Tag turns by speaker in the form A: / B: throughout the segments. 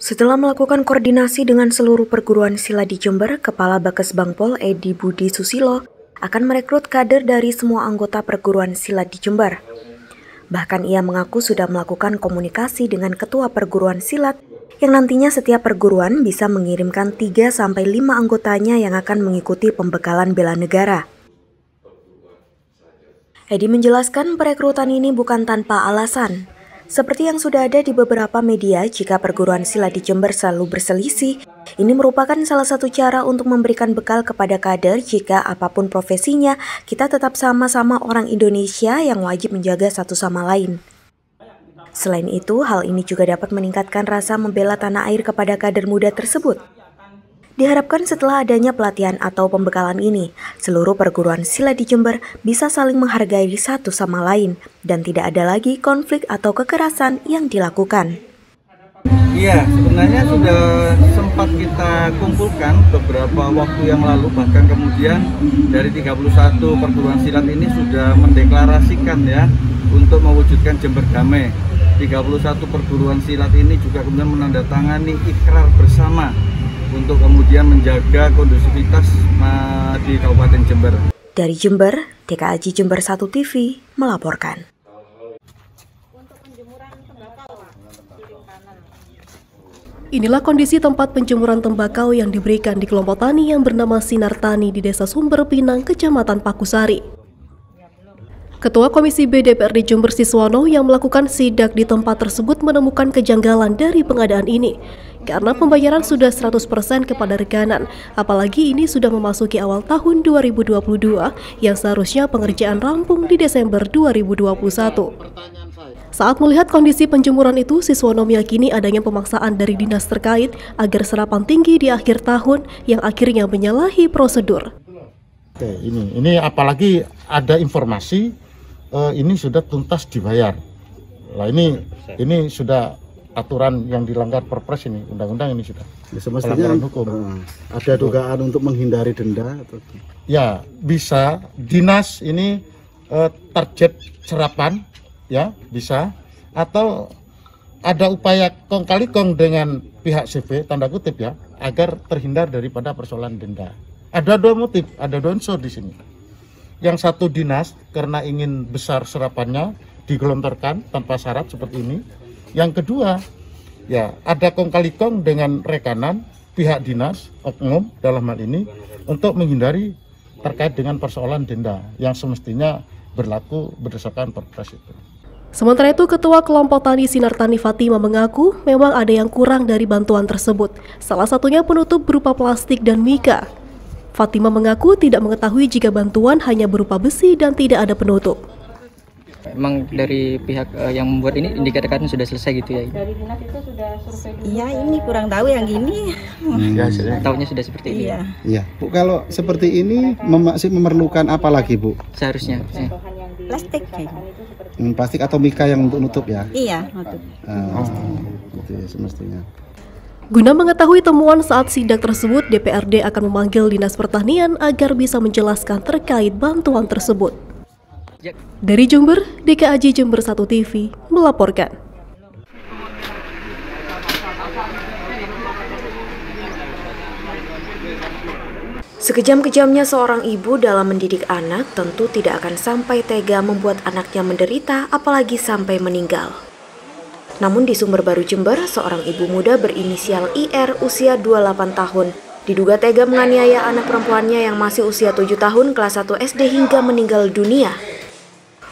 A: Setelah melakukan koordinasi dengan seluruh perguruan silat di Jember, Kepala Bakes Bangpol Edi Budi Susilo akan merekrut kader dari semua anggota perguruan silat di Jember. Bahkan ia mengaku sudah melakukan komunikasi dengan ketua perguruan silat yang nantinya setiap perguruan bisa mengirimkan 3-5 anggotanya yang akan mengikuti pembekalan bela negara. Edi menjelaskan perekrutan ini bukan tanpa alasan. Seperti yang sudah ada di beberapa media, jika perguruan silat di Jember selalu berselisih, ini merupakan salah satu cara untuk memberikan bekal kepada kader jika apapun profesinya, kita tetap sama-sama orang Indonesia yang wajib menjaga satu sama lain. Selain itu, hal ini juga dapat meningkatkan rasa membela tanah air kepada kader muda tersebut. Diharapkan setelah adanya pelatihan atau pembekalan ini, seluruh perguruan silat di Jember bisa saling menghargai satu sama lain dan tidak ada lagi konflik atau kekerasan yang dilakukan.
B: Iya, sebenarnya sudah sempat kita kumpulkan beberapa waktu yang lalu, bahkan kemudian dari 31 perguruan silat ini sudah mendeklarasikan ya untuk mewujudkan Jember Damai. 31 perguruan silat ini juga kemudian menandatangani ikrar bersama untuk kemudian menjaga kondusivitas di Kabupaten Jember.
A: Dari Jember, DKAJ Jember 1 TV melaporkan.
C: Inilah kondisi tempat penjemuran tembakau yang diberikan di kelompok tani yang bernama Sinar Tani di Desa Sumber Pinang, Kecamatan Pakusari. Ketua Komisi B DPRD Jember Siswono yang melakukan sidak di tempat tersebut menemukan kejanggalan dari pengadaan ini. Karena pembayaran sudah 100% kepada rekanan, apalagi ini sudah memasuki awal tahun 2022 yang seharusnya pengerjaan rampung di Desember 2021. Saat melihat kondisi penjemuran itu, Siswono meyakini adanya pemaksaan dari dinas terkait agar serapan tinggi di akhir tahun yang akhirnya menyalahi prosedur.
D: Oke, ini apalagi ada informasi ini sudah tuntas dibayar. Lah ini sudah aturan yang dilanggar Perpres ini, undang-undang ini sudah.
E: Ya, semestinya hukum. Ada dugaan untuk menghindari denda atau?
D: Ya, bisa dinas ini target serapan ya, bisa, atau ada upaya kong kali kong dengan pihak CV tanda kutip ya, agar terhindar daripada persoalan denda. Ada dua motif, ada dua unsur di sini. Yang satu dinas karena ingin besar serapannya digelontorkan tanpa syarat seperti ini. Yang kedua, ya ada kong kali kong dengan rekanan pihak dinas oknum dalam hal ini untuk menghindari terkait dengan persoalan denda yang semestinya berlaku berdasarkan Perpres itu.
C: Sementara itu, Ketua Kelompok Tani Sinar Tani Fatima mengaku memang ada yang kurang dari bantuan tersebut. Salah satunya penutup berupa plastik dan mika. Fatima mengaku tidak mengetahui jika bantuan hanya berupa besi dan tidak ada penutup.
F: Memang dari pihak yang membuat ini dikatakan sudah selesai gitu ya?
G: Dari dinas itu sudah survei dulu.
H: Iya, ini kurang tahu yang gini.
F: Ya, tahunya sudah seperti ini.
E: Iya. Bu, kalau seperti ini masih memerlukan apa lagi, Bu?
F: Seharusnya.
H: Plastik.
E: Plastik atau mika yang untuk nutup ya?
H: Iya, nutup.
E: Gitu ya semestinya.
C: Guna mengetahui temuan saat sidak tersebut, DPRD akan memanggil Dinas Pertanian agar bisa menjelaskan terkait bantuan tersebut. Dari Jember, DKAJ Jember 1 TV melaporkan.
A: Sekejam-kejamnya seorang ibu dalam mendidik anak tentu tidak akan sampai tega membuat anaknya menderita, apalagi sampai meninggal. Namun di Sumber Baru Jember, seorang ibu muda berinisial IR usia 28 tahun diduga tega menganiaya anak perempuannya yang masih usia 7 tahun kelas 1 SD hingga meninggal dunia.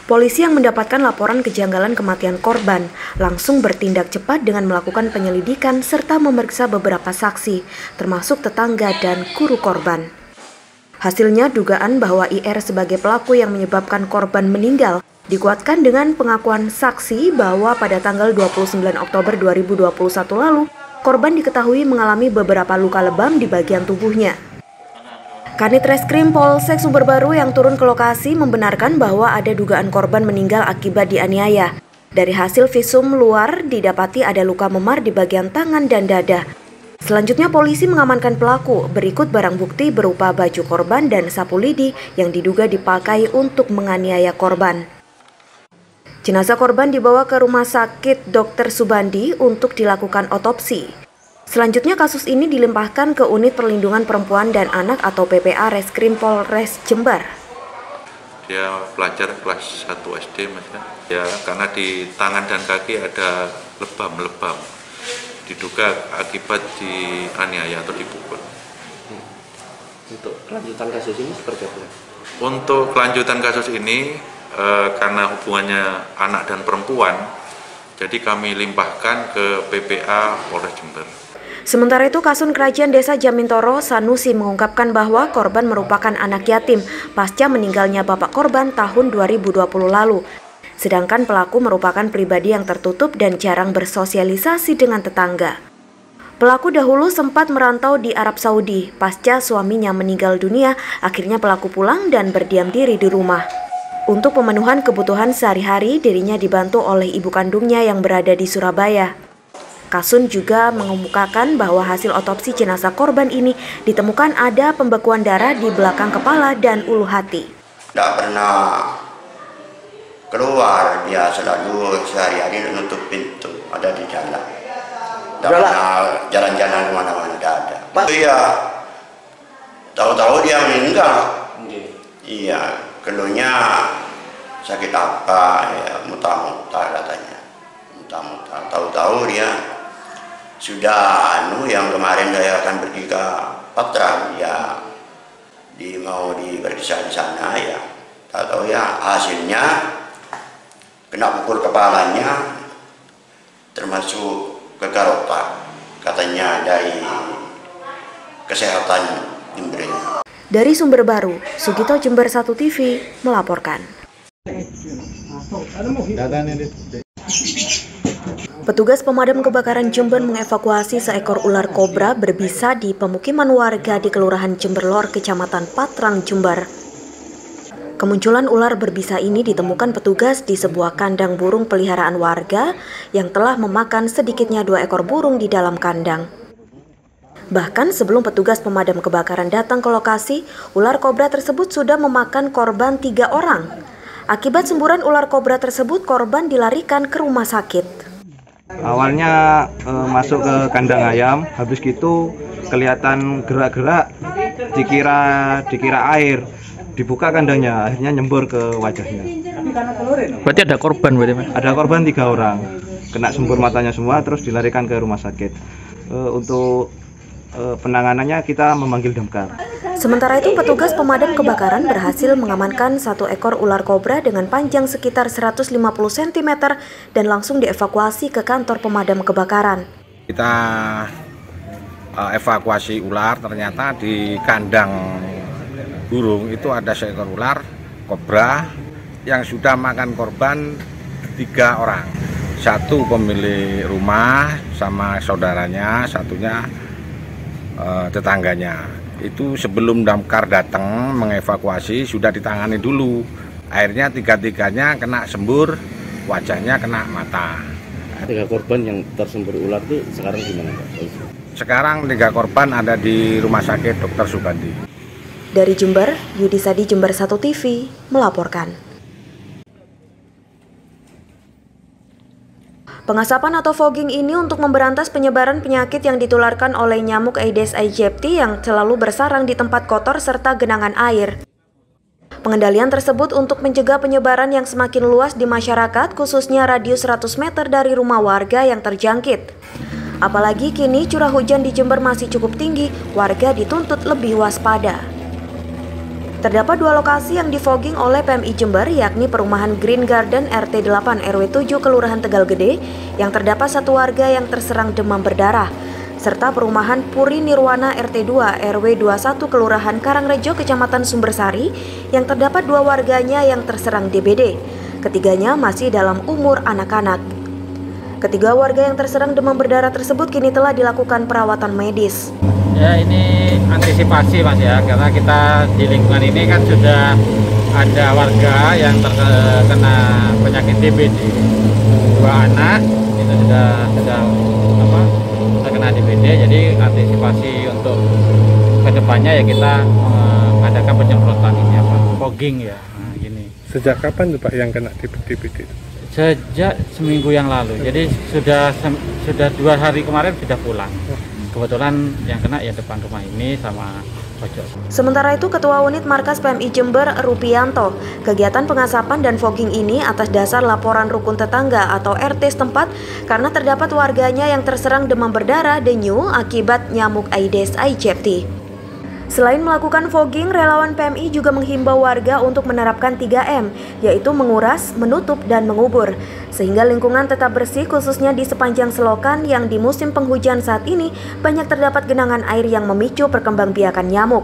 A: Polisi yang mendapatkan laporan kejanggalan kematian korban langsung bertindak cepat dengan melakukan penyelidikan serta memeriksa beberapa saksi, termasuk tetangga dan guru korban. Hasilnya dugaan bahwa IR sebagai pelaku yang menyebabkan korban meninggal dikuatkan dengan pengakuan saksi bahwa pada tanggal 29 Oktober 2021 lalu, korban diketahui mengalami beberapa luka lebam di bagian tubuhnya. Kanit Reskrim Polsek Sumber Baru yang turun ke lokasi membenarkan bahwa ada dugaan korban meninggal akibat dianiaya. Dari hasil visum luar didapati ada luka memar di bagian tangan dan dada. Selanjutnya polisi mengamankan pelaku, berikut barang bukti berupa baju korban dan sapu lidi yang diduga dipakai untuk menganiaya korban. Jenazah korban dibawa ke Rumah Sakit Dr. Subandi untuk dilakukan otopsi. Selanjutnya kasus ini dilimpahkan ke Unit Perlindungan Perempuan dan Anak atau PPA Reskrim Polres Jember.
I: Dia pelajar kelas 1 SD, Mas. Ya, karena di tangan dan kaki ada lebam-lebam. Diduga akibat dianiaya atau dipukul.
J: Untuk kelanjutan kasus ini seperti apa?
I: Untuk kelanjutan kasus ini, karena hubungannya anak dan perempuan, jadi kami limpahkan ke PPA Polres Jember.
A: Sementara itu, Kasun Kerajaan Desa Jamintoro Sanusi mengungkapkan bahwa korban merupakan anak yatim pasca meninggalnya bapak korban tahun 2020 lalu. Sedangkan pelaku merupakan pribadi yang tertutup dan jarang bersosialisasi dengan tetangga. Pelaku dahulu sempat merantau di Arab Saudi. Pasca suaminya meninggal dunia, akhirnya pelaku pulang dan berdiam diri di rumah. Untuk pemenuhan kebutuhan sehari-hari, dirinya dibantu oleh ibu kandungnya yang berada di Surabaya. Kasun juga mengemukakan bahwa hasil otopsi jenazah korban ini ditemukan ada pembekuan darah di belakang kepala dan ulu hati.
K: Tidak pernah keluar, dia selalu sehari-hari menutup pintu, ada di jalan. Tidak pernah jalan-jalan kemana-mana, tidak ada. Itu ya, tahu-tahu dia meninggal. Iya, keluhnya sakit apa, ya muntah-muntah katanya. Muntah-muntah, tahu-tahu dia sudah yang kemarin saya akan pergi ke Patra, ya mau diperiksa di sana, ya tahu ya hasilnya kena pukul kepalanya termasuk gegar otak, katanya dari kesehatan Jember.
A: Dari sumber baru, Sugito Jember 1 TV melaporkan. Petugas pemadam kebakaran Jember mengevakuasi seekor ular kobra berbisa di pemukiman warga di Kelurahan Jember Lor, Kecamatan Patrang, Jember. Kemunculan ular berbisa ini ditemukan petugas di sebuah kandang burung peliharaan warga yang telah memakan sedikitnya 2 ekor burung di dalam kandang. Bahkan sebelum petugas pemadam kebakaran datang ke lokasi, ular kobra tersebut sudah memakan korban 3 orang. Akibat semburan ular kobra tersebut, korban dilarikan ke rumah sakit.
L: Awalnya masuk ke kandang ayam, habis gitu kelihatan gerak-gerak, dikira air, dibuka kandangnya, akhirnya nyembur ke wajahnya.
F: Berarti ada korban berarti, Mas?
L: Ada korban 3 orang, kena sembur matanya semua, terus dilarikan ke rumah sakit. Untuk penanganannya kita memanggil damkar.
A: Sementara itu, petugas pemadam kebakaran berhasil mengamankan 1 ekor ular kobra dengan panjang sekitar 150 cm dan langsung dievakuasi ke kantor pemadam kebakaran.
M: Kita evakuasi ular, ternyata di kandang burung itu ada seekor ular kobra yang sudah makan korban 3 orang. 1 pemilik rumah sama saudaranya, satunya tetangganya. Itu sebelum damkar datang mengevakuasi sudah ditangani dulu. Akhirnya 3-tiganya kena sembur, wajahnya kena mata.
J: 3 korban yang tersembur ular itu sekarang gimana, Pak?
M: Sekarang 3 korban ada di Rumah Sakit Dr. Sugandi.
A: Dari Jember, Yudisadi Jember 1 TV melaporkan. Pengasapan atau fogging ini untuk memberantas penyebaran penyakit yang ditularkan oleh nyamuk Aedes aegypti yang selalu bersarang di tempat kotor serta genangan air. Pengendalian tersebut untuk mencegah penyebaran yang semakin luas di masyarakat, khususnya radius 100 meter dari rumah warga yang terjangkit. Apalagi kini curah hujan di Jember masih cukup tinggi, warga dituntut lebih waspada. Terdapat 2 lokasi yang difogging oleh PMI Jember, yakni perumahan Green Garden RT 8 RW 7 Kelurahan Tegal Gede yang terdapat 1 warga yang terserang demam berdarah, serta perumahan Puri Nirwana RT 2 RW 21 Kelurahan Karangrejo Kecamatan Sumbersari yang terdapat 2 warganya yang terserang DBD. Ketiganya masih dalam umur anak-anak. Ketiga warga yang terserang demam berdarah tersebut kini telah dilakukan perawatan medis.
N: Ya, ini antisipasi, Mas, ya, karena kita di lingkungan ini kan sudah ada warga yang terkena penyakit DBD. 2 anak itu sudah terkena DBD, jadi antisipasi untuk kedepannya ya kita mengadakan penyemprotan ini fogging ya. Nah, gini.
O: Sejak kapan tuh Pak yang kena DBD?
N: Sejak seminggu yang lalu. Jadi sudah 2 hari kemarin sudah pulang. kebetulan yang kena ya depan rumah ini sama pojok.
A: Sementara itu, Ketua Unit Markas PMI Jember, Rupianto, kegiatan pengasapan dan fogging ini atas dasar laporan rukun tetangga atau RT setempat karena terdapat warganya yang terserang demam berdarah dengue akibat nyamuk Aedes aegypti. Selain melakukan fogging, relawan PMI juga menghimbau warga untuk menerapkan 3M, yaitu menguras, menutup, dan mengubur, sehingga lingkungan tetap bersih khususnya di sepanjang selokan yang di musim penghujan saat ini banyak terdapat genangan air yang memicu perkembangbiakan nyamuk.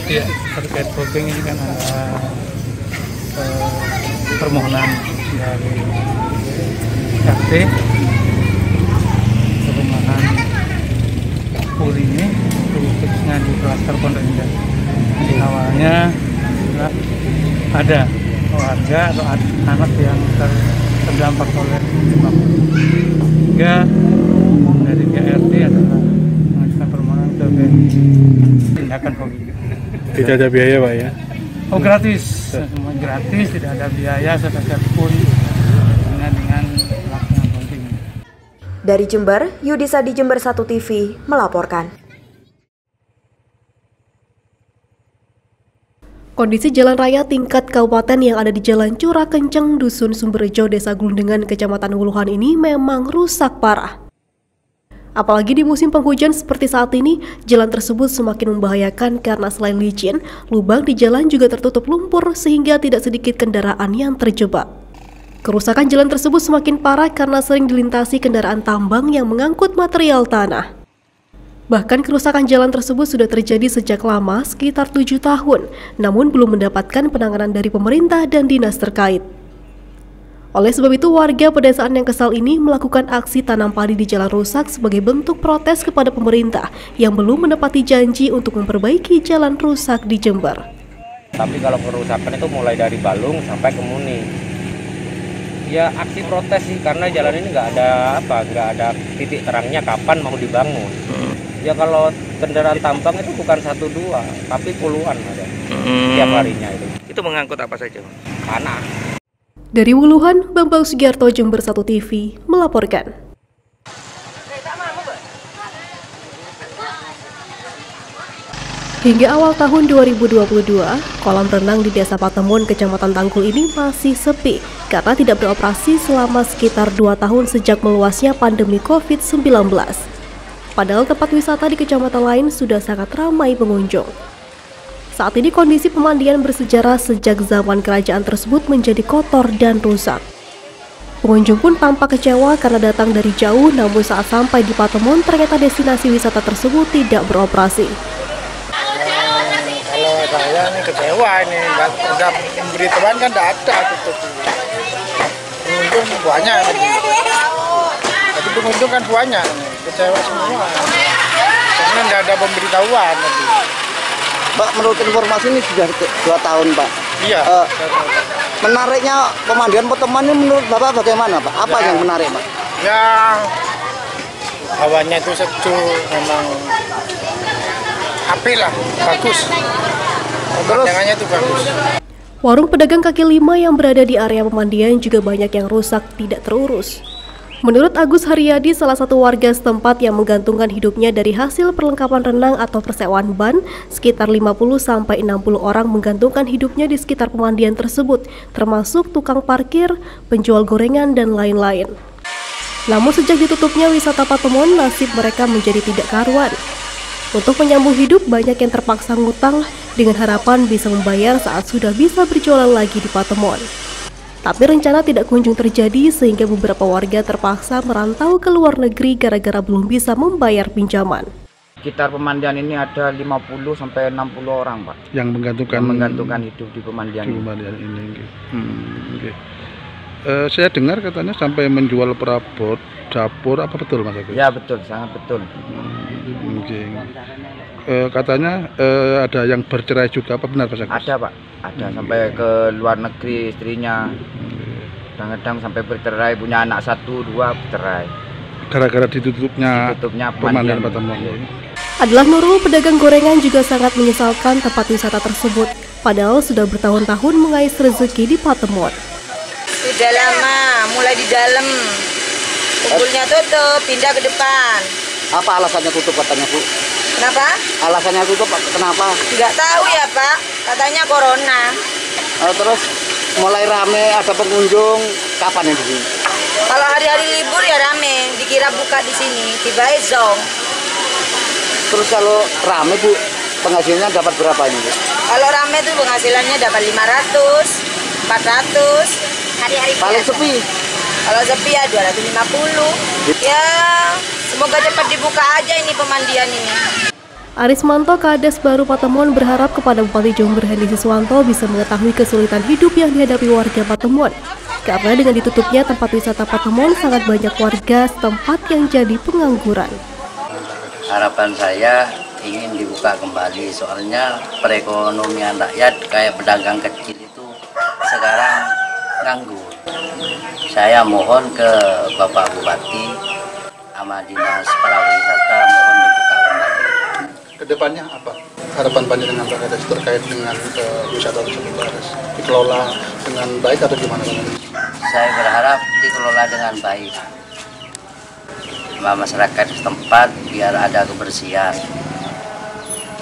N: Ya, terkait fogging ini kan ada permohonan dari RT, perumahan Puri ini, khususnya di klaster Pondok Indah. Di awalnya ada warga atau anak yang terdampak oleh demam. Hingga dari RT adalah mengajukan permohonan ke BNI tindakan fogging.
O: Tidak ada biaya Pak ya?
N: Oh gratis, semua gratis, tidak ada biaya sepeser pun dengan pelaksanaan fogging.
A: Dari Jember, Yudisa di Jember 1 TV melaporkan.
C: Kondisi jalan raya tingkat kabupaten yang ada di Jalan Curah Kenceng, Dusun Sumberjo, Desa Glundungan, Kecamatan Wuluhan ini memang rusak parah. Apalagi di musim penghujan seperti saat ini, jalan tersebut semakin membahayakan karena selain licin, lubang di jalan juga tertutup lumpur sehingga tidak sedikit kendaraan yang terjebak. Kerusakan jalan tersebut semakin parah karena sering dilintasi kendaraan tambang yang mengangkut material tanah. Bahkan kerusakan jalan tersebut sudah terjadi sejak lama, sekitar 7 tahun, namun belum mendapatkan penanganan dari pemerintah dan dinas terkait. Oleh sebab itu, warga pedesaan yang kesal ini melakukan aksi tanam padi di jalan rusak sebagai bentuk protes kepada pemerintah yang belum menepati janji untuk memperbaiki jalan rusak di Jember.
P: Tapi kalau kerusakan itu mulai dari Balung sampai ke Muni. Ya aksi protes sih, karena jalan ini nggak ada titik terangnya kapan mau dibangun. Ya kalau kendaraan tambang itu bukan 1-2, tapi puluhan ada tiap harinya itu.
F: Itu mengangkut apa saja?
P: Tanah.
C: Dari Wuluhan, Bambang Sugiarto, Jember 1 TV melaporkan. Hingga awal tahun 2022, kolam renang di Desa Patemon, Kecamatan Tangkul ini masih sepi karena tidak beroperasi selama sekitar 2 tahun sejak meluasnya pandemi COVID-19. Padahal tempat wisata di kecamatan lain sudah sangat ramai pengunjung. Saat ini kondisi pemandian bersejarah sejak zaman kerajaan tersebut menjadi kotor dan rusak. Pengunjung pun tampak kecewa karena datang dari jauh, namun saat sampai di Patemon ternyata destinasi wisata tersebut tidak beroperasi.
Q: Kalau saya ini kecewa ini, udah pemberitahuan kan tidak ada tutup. Pengunjung banyak tadi. Tapi pengunjung kan banyak, kecewa semua. Karena tidak ada pemberitahuan tadi.
R: Pak, menurut informasi ini sudah 2 tahun, Pak.
Q: Iya.
R: Menariknya pemandian Patemon ini menurut Bapak bagaimana, Pak? Apa yang menarik, Pak?
Q: Ya, hawanya itu sejuk, memang apik lah, bagus. Pemandangannya itu bagus.
C: Warung pedagang kaki lima yang berada di area pemandian juga banyak yang rusak tidak terurus. Menurut Agus Haryadi, salah satu warga setempat yang menggantungkan hidupnya dari hasil perlengkapan renang atau persewaan ban, sekitar 50-60 orang menggantungkan hidupnya di sekitar pemandian tersebut, termasuk tukang parkir, penjual gorengan, dan lain-lain. Namun sejak ditutupnya wisata Patemon, nasib mereka menjadi tidak karuan. Untuk menyambung hidup, banyak yang terpaksa ngutang dengan harapan bisa membayar saat sudah bisa berjualan lagi di Patemon. Tapi rencana tidak kunjung terjadi sehingga beberapa warga terpaksa merantau ke luar negeri gara-gara belum bisa membayar pinjaman.
P: Sekitar pemandian ini ada 50-60 orang, Pak.
O: Yang
P: menggantungkan hidup di pemandian
O: ini. Okay. Saya dengar katanya sampai menjual perabot dapur, apa betul Mas Agus?
P: Ya betul, sangat betul.
O: Okay. Katanya ada yang bercerai juga, apa benar Mas Agus?
P: Ada Pak, ada sampai ke luar negeri istrinya. Kadang-kadang sampai bercerai, punya anak 1-2 bercerai.
O: Gara-gara ditutupnya pemandian Patemon.
C: Adalah Nurul, pedagang gorengan, juga sangat menyesalkan tempat wisata tersebut. Padahal sudah bertahun-tahun mengais rezeki di Patemon.
H: Sudah lama, mulai di dalam. Kumpulnya tutup, pindah ke depan.
R: Apa alasannya tutup katanya, Bu?
H: Kenapa?
R: Alasannya tutup kenapa?
H: Nggak tahu ya Pak, katanya corona.
R: Terus mulai rame, ada pengunjung, kapan ini?
H: Kalau hari-hari libur ya rame, dikira buka di sini, tiba-tiba zong.
R: Terus kalau rame Bu, penghasilannya dapat berapa ini Bu?
H: Kalau rame tuh penghasilannya dapat 500, 400, hari-hari
R: paling
H: biasa.
R: sepi?
H: Kalau sepi ya 250. Ya semoga cepat dibuka aja ini pemandian ini.
C: Arismanto, Kades Baru Patemon berharap kepada Bupati Jember Hendy Siswanto bisa mengetahui kesulitan hidup yang dihadapi warga Patemon. Karena dengan ditutupnya tempat wisata Patemon, sangat banyak warga setempat yang jadi pengangguran.
S: Harapan saya ingin dibuka kembali, soalnya perekonomian rakyat kayak pedagang kecil itu sekarang nganggur. Saya mohon ke Bapak Bupati sama Dinas Pariwisata mohon dibuka kembali.
O: Kedepannya apa harapan panjenengan Pak Kades terkait dengan wisata tersebut harus dikelola dengan baik atau gimana?
S: Saya berharap dikelola dengan baik sama masyarakat setempat biar ada kebersihan,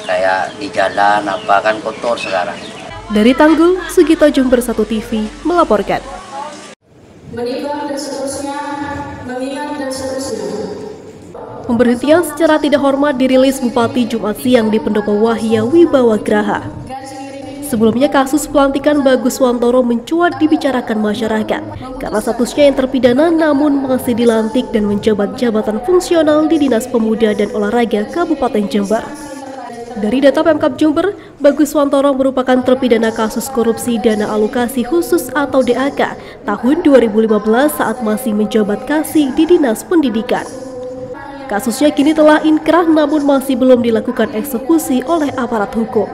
S: kayak di jalan apa kan kotor sekarang.
C: Dari Tanggul, Sugito, Jember 1 TV melaporkan.
T: Meninggal dan seterusnya, mengingat dan seterusnya.
C: Pemberhentian secara tidak hormat dirilis Bupati Jumat siang di Pendopo Wahya Wibawa Graha. Sebelumnya kasus pelantikan Bagus Wantoro mencuat dibicarakan masyarakat karena statusnya yang terpidana namun masih dilantik dan menjabat jabatan fungsional di Dinas Pemuda dan Olahraga Kabupaten Jember. Dari data Pemkab Jember, Bagus Wantoro merupakan terpidana kasus korupsi dana alokasi khusus atau DAK tahun 2015 saat masih menjabat kasih di Dinas Pendidikan. Kasusnya kini telah inkrah namun masih belum dilakukan eksekusi oleh aparat hukum.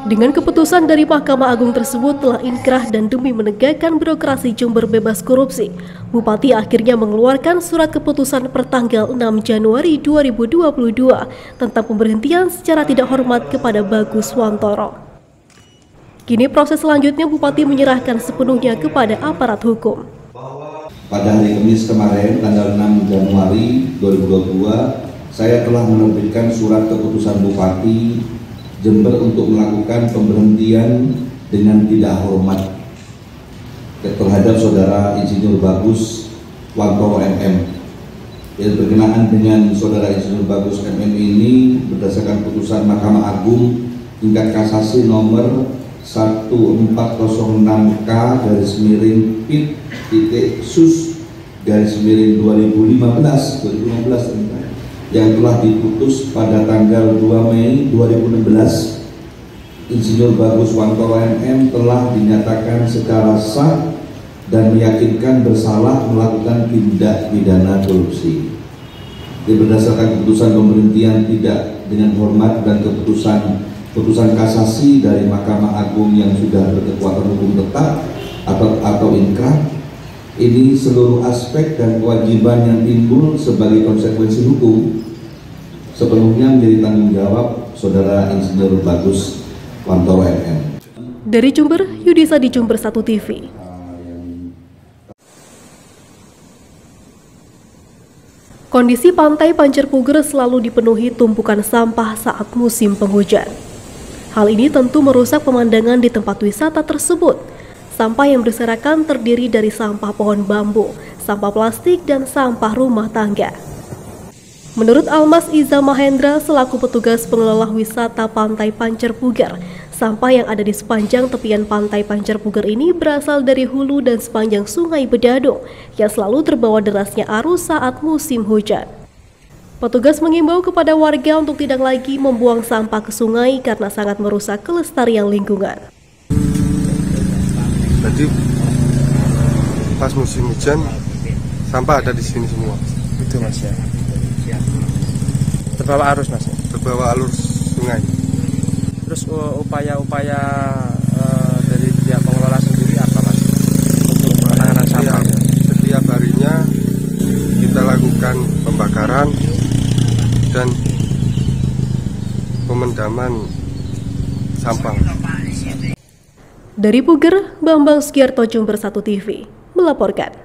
C: Dengan keputusan dari Mahkamah Agung tersebut telah inkrah dan demi menegakkan birokrasi Jember bebas korupsi, Bupati akhirnya mengeluarkan surat keputusan pertanggal 6 Januari 2022 tentang pemberhentian secara tidak hormat kepada Bagus Wantoro. Kini proses selanjutnya Bupati menyerahkan sepenuhnya kepada aparat hukum.
U: Pada hari Kamis kemarin, tanggal 6 Januari 2022, saya telah menerbitkan surat keputusan Bupati Jember untuk melakukan pemberhentian dengan tidak hormat terhadap Saudara Insinyur Bagus Wantoro MM. Yang berkenaan dengan Saudara Insinyur Bagus MM ini berdasarkan putusan Mahkamah Agung tingkat kasasi nomor 1406K/Sus/2015 yang telah diputus pada tanggal 2 Mei 2016. Insinyur Bagus Wantoro MM telah dinyatakan secara sah dan meyakinkan bersalah melakukan tindak pidana korupsi. Berdasarkan keputusan pemberhentian tidak dengan hormat dan keputusan kasasi dari Mahkamah Agung yang sudah berkekuatan hukum tetap atau inkrah, ini seluruh aspek dan kewajiban yang timbul sebagai konsekuensi hukum sepenuhnya menjadi tanggung jawab Saudara Insinyur Bagus Wantoro MM.
C: Dari Jember, Yudisa di Jember 1 TV. Kondisi pantai Pancerpuger selalu dipenuhi tumpukan sampah saat musim penghujan. Hal ini tentu merusak pemandangan di tempat wisata tersebut. Sampah yang berserakan terdiri dari sampah pohon bambu, sampah plastik, dan sampah rumah tangga. Menurut Almas Iza Mahendra selaku petugas pengelola wisata Pantai Pancerpuger, sampah yang ada di sepanjang tepian Pantai Pancerpuger ini berasal dari hulu dan sepanjang Sungai Bedadung yang selalu terbawa derasnya arus saat musim hujan. Petugas mengimbau kepada warga untuk tidak lagi membuang sampah ke sungai karena sangat merusak kelestarian lingkungan.
V: Jadi pas musim hujan sampah ada di sini semua. Itu Mas ya. Terbawa arus Mas. Terbawa arus sungai.
W: Terus upaya-upaya dari pihak pengelola sendiri apa Mas untuk penanganan sampah?
V: Ya, setiap harinya kita lakukan pembakaran dan pemendaman sampah.
C: Dari Puger, Bambang Sugiarto, Jember 1 TV melaporkan.